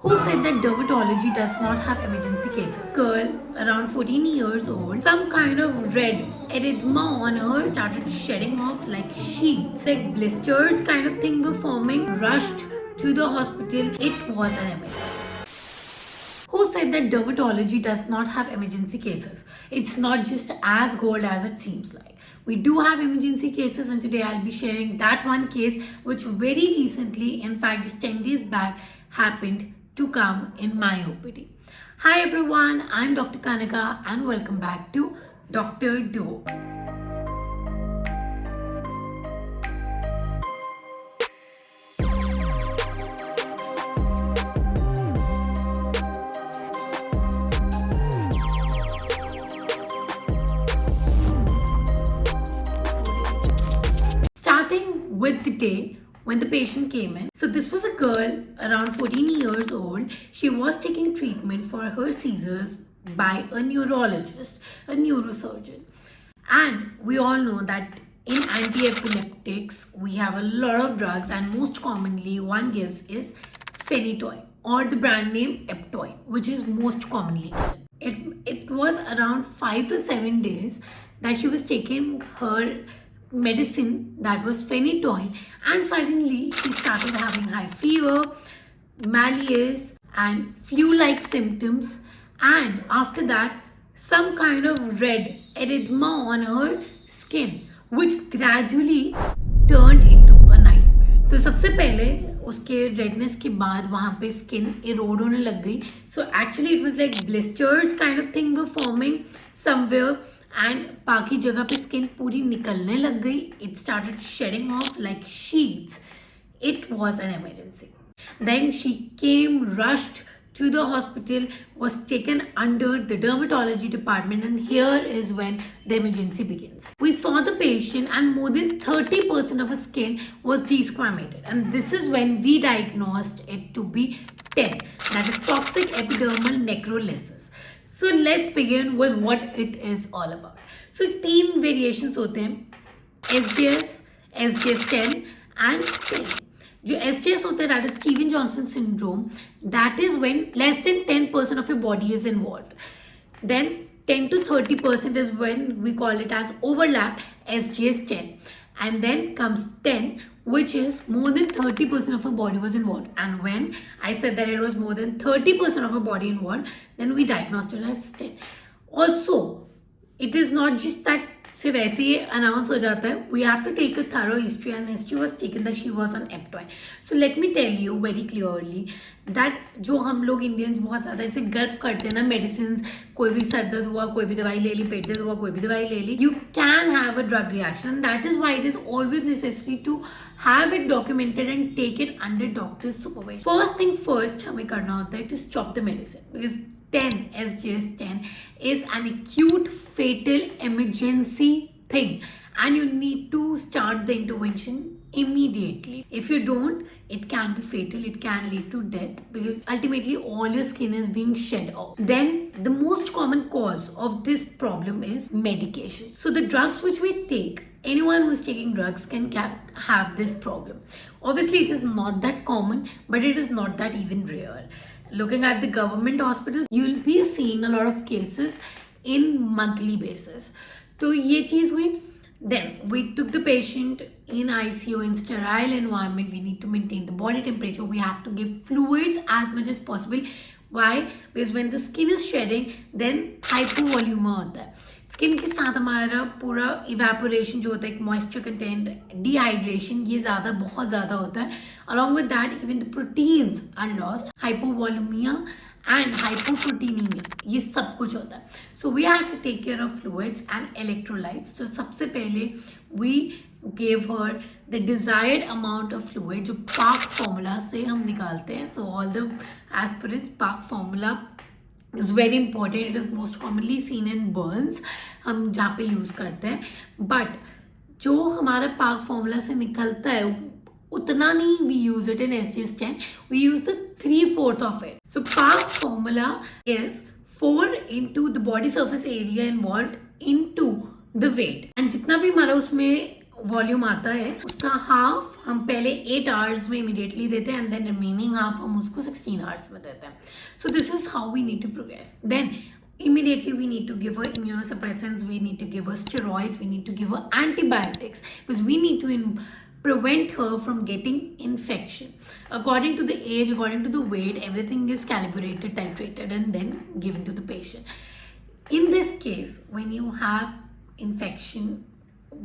Who said that dermatology does not have emergency cases? Girl, around 14 years old, some kind of red erythema on her started shedding off like sheets, like blisters kind of thing were forming, rushed to the hospital. It was an emergency. Who said that dermatology does not have emergency cases? It's not just as gold as it seems like. We do have emergency cases, and today I'll be sharing that one case which very recently, in fact just 10 days back, happened to come in my OPD. Hi everyone, I'm Dr. Kanaka and welcome back to Dr. Duo. Starting with the day when the patient came in. So this was a girl around 14 years old. She was taking treatment for her seizures by a neurologist, a neurosurgeon. And we all know that in antiepileptics, we have a lot of drugs, and most commonly one gives is phenytoin, or the brand name Eptoin, which is most commonly given. It was around 5 to 7 days that she was taking her medicine, that was phenytoin, and suddenly she started having high fever, malaise and flu-like symptoms, and after that some kind of red erythema on her skin which gradually turned into a nightmare. तो सबसे पहले उसके redness के बाद वहाँ पे skin Erode होने लग गई. So actually it was like blisters kind of thing were forming somewhere, and बाकी जगह पे स्किन पूरी निकलने लग गई. It started shedding of like sheets. It was an emergency. Then she came, rushed to the hospital, was taken under the dermatology department, and here is when the emergency begins. We saw the patient and more than 30% of her skin was desquamated, and this is when we diagnosed it to be T.E.N, that is toxic epidermal necrosis. So let's begin with what it is all about. So 3 variations होते हैं, SJS, SJS10 and T.E.N. जो SJS होता है, that is Steven Johnson syndrome, that is when less than 10% of your body is involved. Then 10 to 30% is when we call it as overlap, SJS10. And then comes T.E.N, which is more than 30% of her body was involved. And when I said that it was more than 30% of her body involved, then we diagnosed it as T.E.N. Also, it is not just that सिर्फ ऐसे ही announce हो जाता है. We have to take a thorough history, and history was taken that she was on Eptoin. So let me tell you very clearly that जो हम लोग Indians बहुत ज़्यादा ऐसे गर्व करते हैं ना, मेडिसिन, कोई भी सर दर्द हुआ कोई भी दवाई ले ली, पेट दर्द हुआ कोई भी दवाई ले ली, you can have a drug reaction. That is why it is always necessary to have it documented and take it under doctor's supervision. First thing first हमें करना होता है to stop the medicine, because T.E.N, SJS10 is an acute fatal emergency thing, and you need to start the intervention immediately. If you don't, it can be fatal. It can lead to death, because ultimately all your skin is being shed off. Then the most common cause of this problem is medication. So the drugs which we take, anyone who is taking drugs can have this problem. Obviously it is not that common, but it is not that even rare. Looking at the government hospitals, you'll be seeing a lot of cases in monthly basis. So ये चीज़ हुई. Then we took the patient in ICU in sterile environment. We need to maintain the body temperature. We have to give fluids as much as possible. Why? Because when the skin is shedding, then hypovolema होता है. Skin के साथ हमारा पूरा evaporation जो होता है, moisture content, dehydration, ये ज़्यादा बहुत ज़्यादा होता है. Along with that even the proteins are lost, hypovolaemia and hypoproteinaemia, ये सब कुछ होता है. So we have to take care of fluids and electrolytes. तो सबसे पहले we gave her the desired amount of fluid जो पाक फॉर्मूला से हम निकालते हैं. सो ऑल द एस्पिरेंट्स, पाक formula is very important. It is most commonly seen in burns, हम जहाँ पे यूज़ करते हैं. बट जो हमारा पाक फॉर्मूला से निकलता है उतना नहीं we use it in SJS10. We use the 3/4 of it. So पाक formula is 4 into the body surface area involved into the weight, and जितना भी हमारा उसमें वॉल्यूम आता है उसका हाफ हम पहले 8 आवर्स में इमीडिएटली देते हैं एंड देन रिमेनिंग हाफ हम उसको 16 आवर्स में देते हैं. So this is how we need to progress. Then immediately we need to give her immunosuppressants, we need to give her steroids, we need to give her antibiotics because we need to prevent her from getting infection. According to the age, according to the weight, everything is calibrated, titrated and then given to the patient. In this case, when you have infection,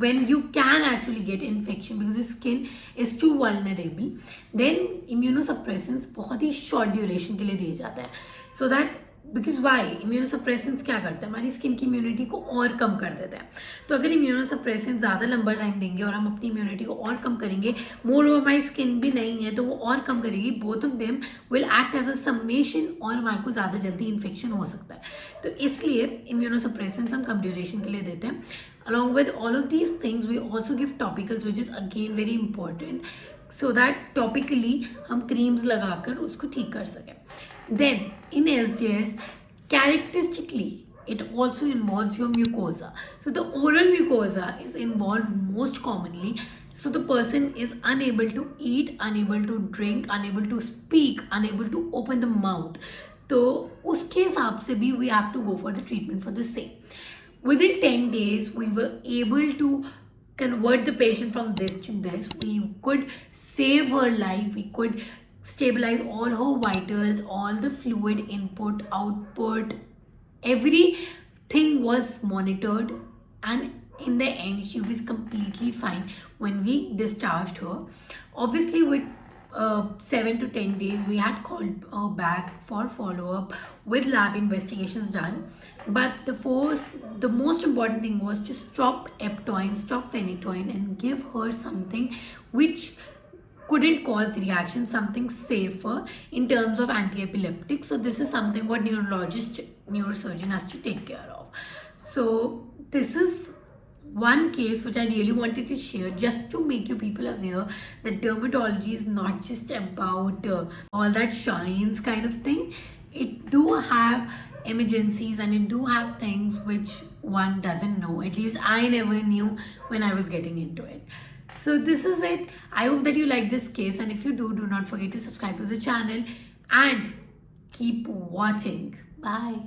when you can actually get infection because the skin is too vulnerable, then immunosuppressants बहुत ही short duration के लिए दिए जाते हैं. So that because why immunosuppressants क्या करते हैं, हमारी स्किन की इम्यूनिटी को और कम कर देते हैं. तो अगर इम्यूनोसप्रेसेंट्स ज़्यादा लंबा टाइम देंगे और हम अपनी इम्यूनिटी को और कम करेंगे, मोर ओवर हमारी स्किन भी नहीं है तो वो और कम करेगी, both of them will act as a summation और हमारे को ज़्यादा जल्दी इन्फेक्शन हो सकता है. तो इसलिए इम्यूनोसप्रेसेंट्स हम कम ड्यूरेशन के लिए देते हैं. Along with all of these things we also give topicals which is again very important so that topically हम क्रीम्स लगाकर उसको ठीक कर सकें. Then in SJS, characteristically, it also involves your mucosa. So the oral mucosa is involved most commonly. So the person is unable to eat, unable to drink, unable to speak, unable to open the mouth. So उसके हिसाब से भी we have to go for the treatment for the same. Within 10 days, we were able to convert the patient from this to this. We could save her life. We could stabilize all her vitals, all the fluid input, output, everything was monitored, and in the end she was completely fine when we discharged her. Obviously with 7 to 10 days we had called her back for follow-up with lab investigations done, but the most important thing was to stop eptoin, stop phenytoin and give her something which couldn't cause reaction, something safer in terms of antiepileptic. So this is something what neurologist, neurosurgeon has to take care of. So this is one case which I really wanted to share just to make you people aware that dermatology is not just about all that shines kind of thing. It do have emergencies and it do have things which one doesn't know. At least I never knew when I was getting into it. So this is it. I hope that you like this case, and if you do not forget to subscribe to the channel and keep watching. Bye.